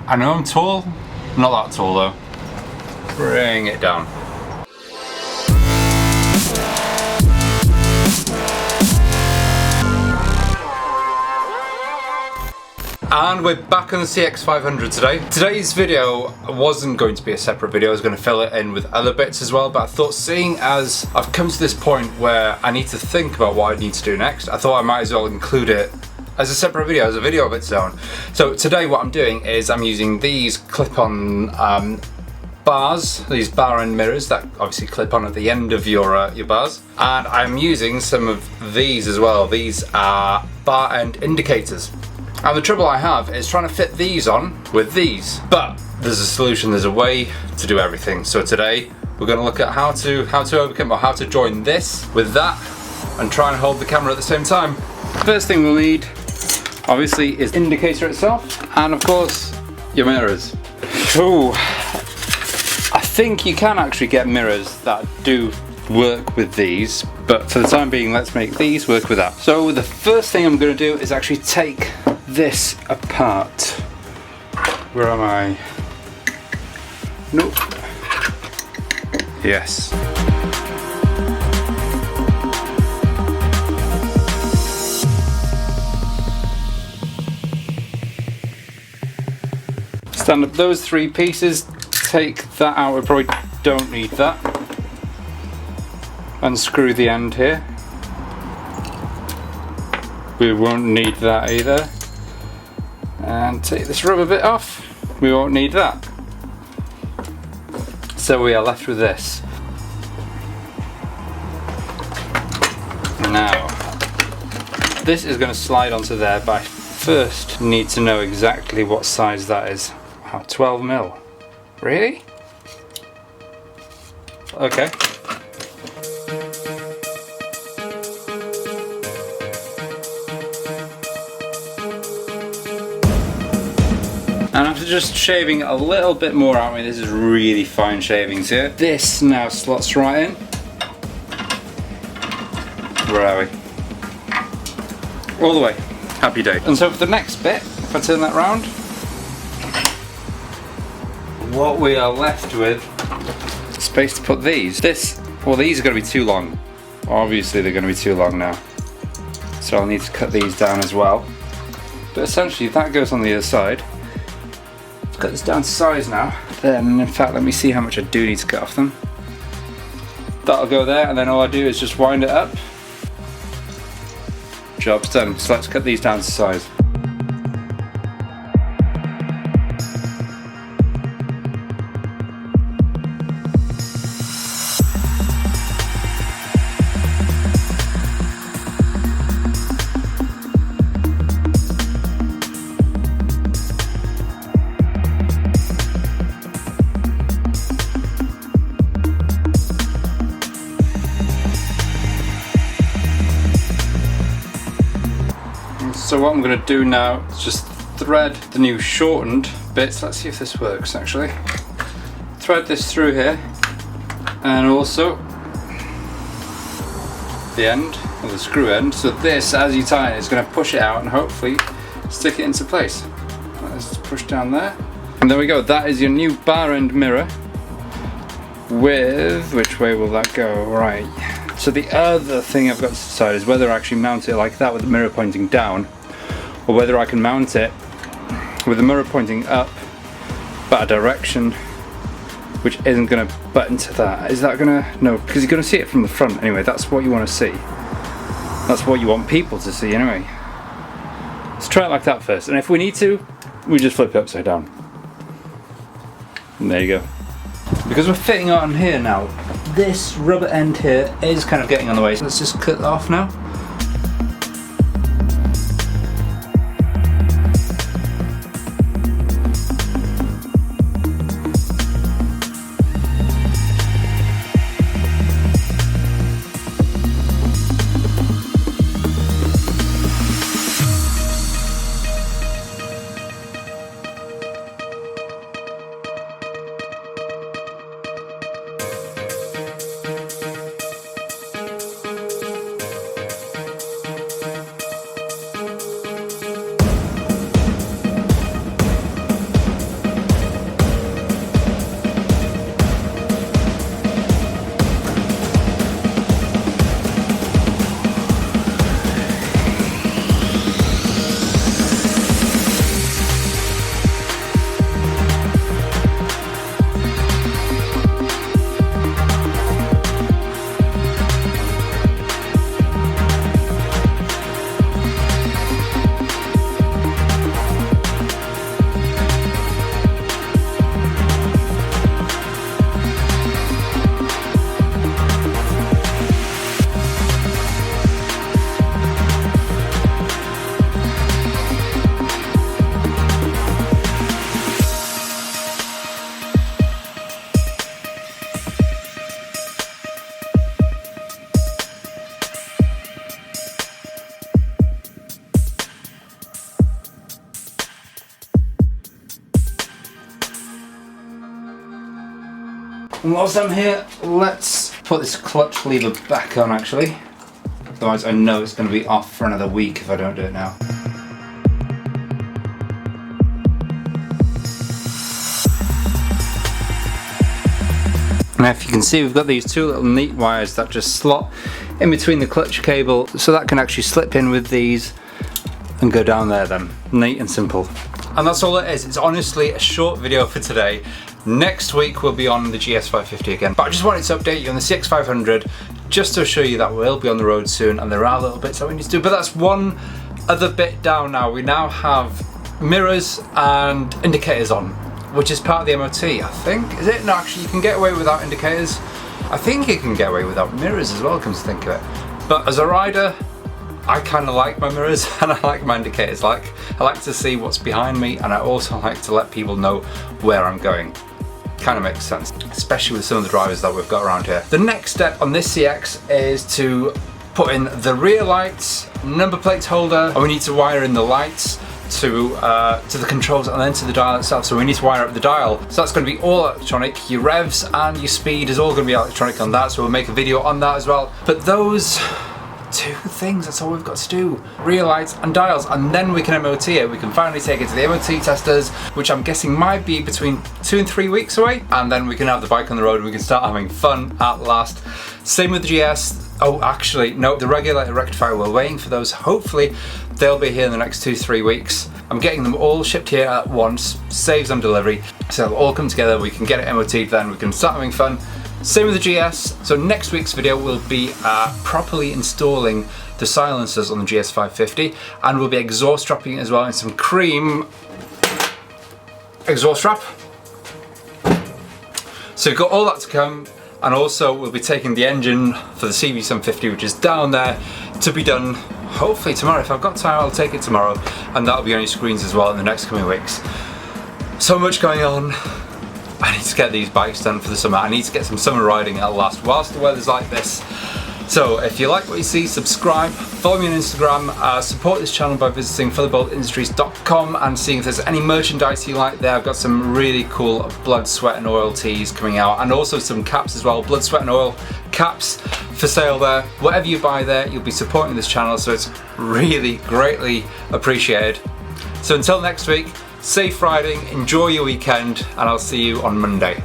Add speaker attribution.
Speaker 1: I know I'm tall, not that tall though. Bring it down. And we're back on the CX500 today. Today's video wasn't going to be a separate video, I was going to fill it in with other bits as well, but I thought seeing as I've come to this point where I need to think about what I need to do next, I thought I might as well include it as a separate video, as a video of its own. So today what I'm doing is I'm using these clip-on bars, these bar end mirrors that obviously clip on at the end of your bars, and I'm using some of these as well. These are bar end indicators. Now the trouble I have is trying to fit these on with these, but there's a solution, there's a way to do everything. So today we're going to look at how to overcome, or how to join this with that and try and hold the camera at the same time. First thing we'll need obviously is indicator itself, and of course your mirrors. Ooh, I think you can actually get mirrors that do work with these, but for the time being let's make these work with that. So the first thing I'm going to do is actually take this apart. Where am I? Nope. Yes. Stand up those three pieces, take that out, we probably don't need that. Unscrew the end here. We won't need that either. And take this rubber bit off, we won't need that. So we are left with this. Now, this is going to slide onto there, but I first need to know exactly what size that is. Wow, 12mm. Really? Okay. And after just shaving a little bit more out, this is really fine shavings here. This now slots right in. Where are we? All the way. Happy day. And so for the next bit, if I turn that round, what we are left with is space to put these. Well, these are going to be too long. Obviously they're going to be too long now. So I'll need to cut these down as well. But essentially that goes on the other side. Cut this down to size now. Then, in fact, let me see how much I do need to cut off them. That'll go there, and then all I do is just wind it up. Job's done. So let's cut these down to size. So what I'm going to do now is just thread the new shortened bits. Let's see if this works actually. Thread this through here, and also the end, or the screw end. So this, as you tighten it, is going to push it out and hopefully stick it into place. Let's just push down there. And there we go, that is your new bar end mirror with, which way will that go? Right. So the other thing I've got to decide is whether I actually mount it like that with the mirror pointing down, or whether I can mount it with the mirror pointing up but a direction which isn't going to butt into that. Is that going to, no, because you're going to see it from the front anyway. That's what you want to see. That's what you want people to see anyway. Let's try it like that first, and if we need to, we just flip it upside down. And there you go. Because we're fitting on here now, this rubber end here is kind of getting on the way, so let's just cut that off now. whilst I'm here, let's put this clutch lever back on actually. Otherwise I know it's going to be off for another week if I don't do it now. Now if you can see, we've got these two little neat wires that just slot in between the clutch cable, so that can actually slip in with these and go down there then. Neat and simple. And that's all it is. It's honestly a short video for today. Next week we'll be on the GS550 again, but I just wanted to update you on the CX500 just to show you that we'll be on the road soon, and there are little bits that we need to do, but that's one other bit down now. We now have mirrors and indicators on, which is part of the MOT, I think. Is it? No, actually you can get away without indicators. I think you can get away without mirrors as well, comes to think of it. But as a rider, I kind of like my mirrors and I like my indicators. I like to see what's behind me, and I also like to let people know where I'm going. Kind of makes sense, especially with some of the drivers that we've got around here. The next step on this CX is to put in the rear lights, number plate holder, and we need to wire in the lights to the controls and then to the dial itself. So we need to wire up the dial. So that's going to be all electronic. Your revs and your speed is all going to be electronic on that. So we'll make a video on that as well. But those two things, that's all we've got to do. Rear lights and dials, and then we can MOT it. We can finally take it to the MOT testers, which I'm guessing might be between 2 and 3 weeks away, and then we can have the bike on the road and we can start having fun at last. Same with the GS. Oh, actually, no, the regulator rectifier, we're waiting for those. Hopefully they'll be here in the next 2-3 weeks. I'm getting them all shipped here at once, saves on delivery, so it'll all come together. We can get it MOT'd, then we can start having fun. Same with the GS. So next week's video will be properly installing the silencers on the GS550, and we'll be exhaust strapping it as well in some cream exhaust strap. So we've got all that to come, and also we'll be taking the engine for the CV750, which is down there, to be done hopefully tomorrow. If I've got time, I'll take it tomorrow, and that'll be on your screens as well in the next coming weeks. So much going on. I need to get these bikes done for the summer. I need to get some summer riding at last whilst the weather's like this. So if you like what you see, subscribe, follow me on Instagram, support this channel by visiting featherboltindustries.com and seeing if there's any merchandise you like there. I've got some really cool blood, sweat and oil tees coming out, and also some caps as well, blood, sweat and oil caps for sale there. Whatever you buy there, you'll be supporting this channel, so it's really greatly appreciated. So until next week, safe riding, enjoy your weekend, and I'll see you on Monday.